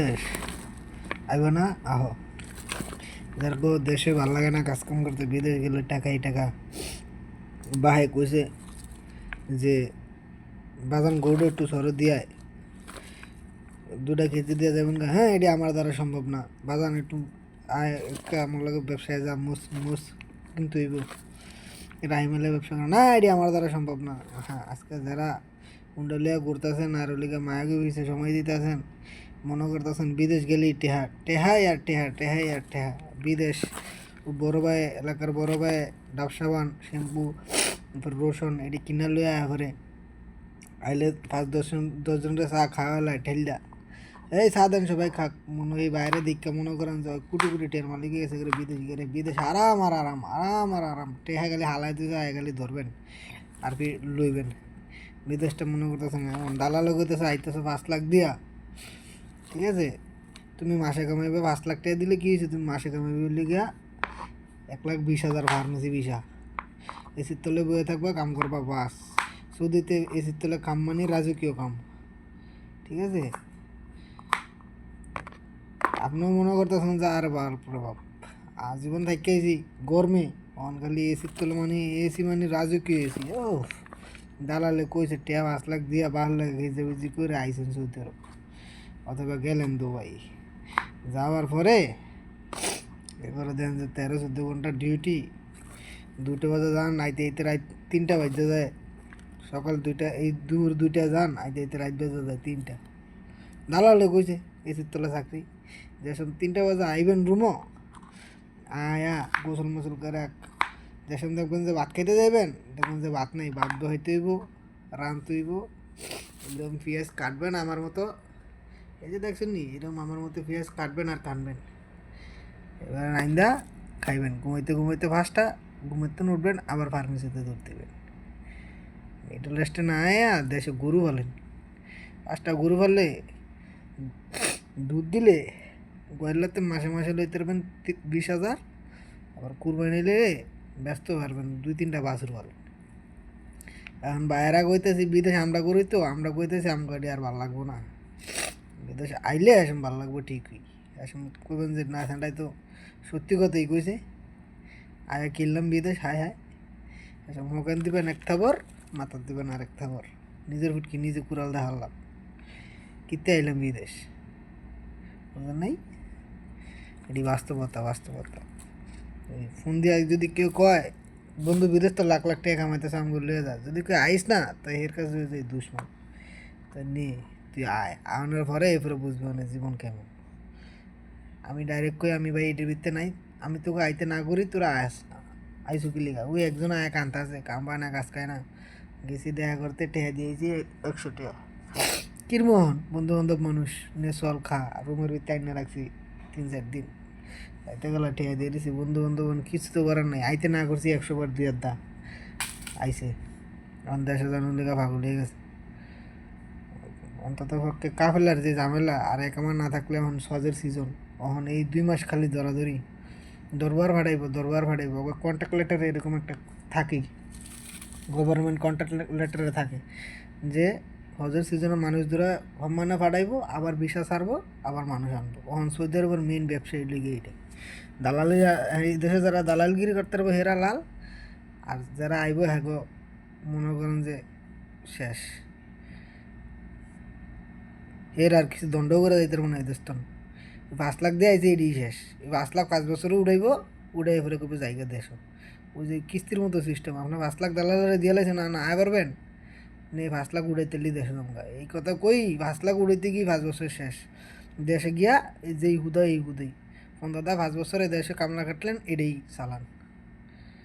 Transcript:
শেষ আইব না আহ যার দেশে ভাল লাগে না কাজকাম করতে বিদেশ গেলে টাকাই টাকা বাহে কইছে যে বাজান গৌড়ে একটু সরে দিয়ায় দুটা খেতে দিয়ে যাবেন হ্যাঁ এটি আমার দ্বারা সম্ভব না বাজান একটু আয় আমার লাগে ব্যবসায় যা মুস মুস কিন্তু এইব এটা আইমেলে ব্যবসা করে না এটি আমার দ্বারা সম্ভব না। হ্যাঁ আজকে যারা কুণ্ডলিয়া ঘুরতেছেন আর ওলিকে মায়াকে পিছিয়ে সময় দিতেছেন মনে করতেছেন বিদেশ গেলেই টেহা টেহাই আর টেহা টেহাই আর টেহা বিদেশ বড় ভাই এলাকার বড় ভাই ডাব সাবান শ্যাম্পু রসুন এটি কিনা লইয়া ঘরে আইলে 5-10 জনকে চা খাওয়ালাই ঠেলদা এই চা দেন সবাই খাক মনে হয় বাইরে দিককে মনে করেন যে কোটি কোটি টের মালিক গেছে করে বিদেশ গেলে বিদেশ আরাম আর আরাম আরাম আর আরাম টেহা গেলে হালাই দিয়ে যায় গেলে ধরবেন আর কি লইবেন বিদেশটা মনে করতেছে না এমন দালাল হইতেছে আইতেছে 5 লাখ দিয়া ঠিক আছে তুমি মাসে কামাইবে 5 লাখ টাকা দিলে কি হয়েছে তুমি মাসে কামাইবে বললে গিয়া 1,20,000 ফার্মেসি ভিসা এসির তলে বয়ে থাকবা কাম করবা বাস সৌদিতে এসির তলে কাম মানে রাজকীয় কাম ঠিক আছে আপনিও মনে করতেছেন যে আর বার প্রভাব আজীবন থাকেছি গরমে অন খালি এসির তলে মানে এসি মানে রাজকীয় এসি ও দালালে কইছে টিয়া 5 লাখ দিয়া 12 লাখ হিজেবিজি করে আইসেন সৌদি আরব অথবা গেলেন দুবাই যাওয়ার পরে এবারে দেখেন যে 13-14 ঘন্টা ডিউটি 2টা বাজে যান আইতে আইতে রাত 3টা বাজে যায় সকাল 2টা এই দূর 2টা যান আইতে আইতে রাত বাজে যায় 3টা দালালে কইছে এসির তলে চাকরি যেসব 3টা বাজে আইবেন রুমও আয়া গোসল মোসল করে যেসব দেখবেন যে ভাত খেতে যাইবেন দেখবেন যে ভাত নেই ভাত হইতে হইব রাঁধতে হইব একদম পেঁয়াজ কাটবেন আমার মতো এই যে দেখছেন নি এরকম আমার মতো পেঁয়াজ কাটবেন আর কাটবেন এবার রাইন্দা খাইবেন ঘুমাইতে ঘুমাইতে 5টা ঘুমাইতে উঠবেন আবার ফার্মেসিতে ধরতে দেবেন মিডল রেস্টে না আয়া দেশে গরু বলেন 5টা গরু ফেললে দুধ দিলে গয়লাতে মাসে মাসে লইতে পারবেন 20,000 আবার কুরবানি নিলে ব্যস্ত পারবেন 2-3টা বাছুর বলেন এখন বাইরা কইতেছি বিদেশ আমরা করি তো আমরা কইতেছি আমগাড়ি আর ভালো লাগবো না বিদেশ আইলে এসম ভালো লাগবো ঠিকই এসম কইবেন যে না ঠান্ডায় তো সত্যি কথাই কইছে আয়া কিনলাম বিদেশ হায় হায় এসব মোকান দিবেন এক থাবর মাথার দিবেন আর এক থাবর নিজের ফুটকি নিজে কুড়াল দেখালাম কিতে আইলাম বিদেশ বুঝলেন নাই এটি বাস্তবতা বাস্তবতা ফোন দিয়ে যদি কেউ কয় বন্ধু বিদেশ তো লাখ লাখ টাকা কামাইতেছে আমি বললে যা যদি কেউ আইস না তাই এর কাছে দুশ্মন তাই নে তুই আয় আনার পরে এরপরে বুঝবো না জীবন কেমন আমি ডাইরেক্ট কই আমি ভাই এটির ভিত্তে নাই আমি তোকে আইতে না করি তোরা আইসু কি লিখা ওই একজন আয় কান্তা আছে কাম পায় না কাজ খায় না গেছি দেখা করতে টেহা দিয়েছি 100 টাকা কিরমোহন বন্ধু বান্ধব মানুষ নে চল খা রুমের ভিতরে আইনে রাখছি 3-4 দিন আইতে গেলা টেহা দিয়ে দিছি বন্ধু বান্ধব কিছু তো করার নাই আইতে না করছি 100 বার 2 দা আইসে এখন 10,000 লেখা ভাগ হয়ে গেছে অন্তত পক্ষে কাফেলার যে ঝামেলা আর এক আমার না থাকলে এখন সজের সিজন এখন এই 2 মাস খালি ধরাধরি দরবার ভাড়াইব কন্ট্যাক্ট লেটারে এরকম একটা থাকেই গভর্নমেন্ট কন্ট্যাক্ট লেটারে থাকে যে হজের সিজনে মানুষ ধরে সম্মানে ফাটাইবো আবার ভিসা ছাড়বো আবার মানুষ আনবো ওখান সৌদি আরবের মেইন ব্যবসায়ী লিগে এইটা দালালি এই দেশে যারা দালালগিরি করতে পারবো হেরা লাল আর যারা আইব হ্যাঁ মনে করেন যে শেষ এর আর কিছু দণ্ড করে দিতে পারবো না এই দেশটা 5 লাখ দিয়ে আইছে এটি শেষ এই 5 লাখ 5 বছরে উঠাইব উঠাই ফেরে কবে জায়গা দেশ ওই যে কিস্তির মতো সিস্টেম আপনার 5 লাখ দালালে দিয়ে লাইছে না না আয় পারবেন নে 5 লাখ উড়াইতে দেশ জমকা এই কথা কই 5 লাখ উড়াইতে কি 5 বছর শেষ দেশে গিয়া এই যে হুদাই 15 5 বছরে দেশে কামলা কাটলেন এটাই চালান।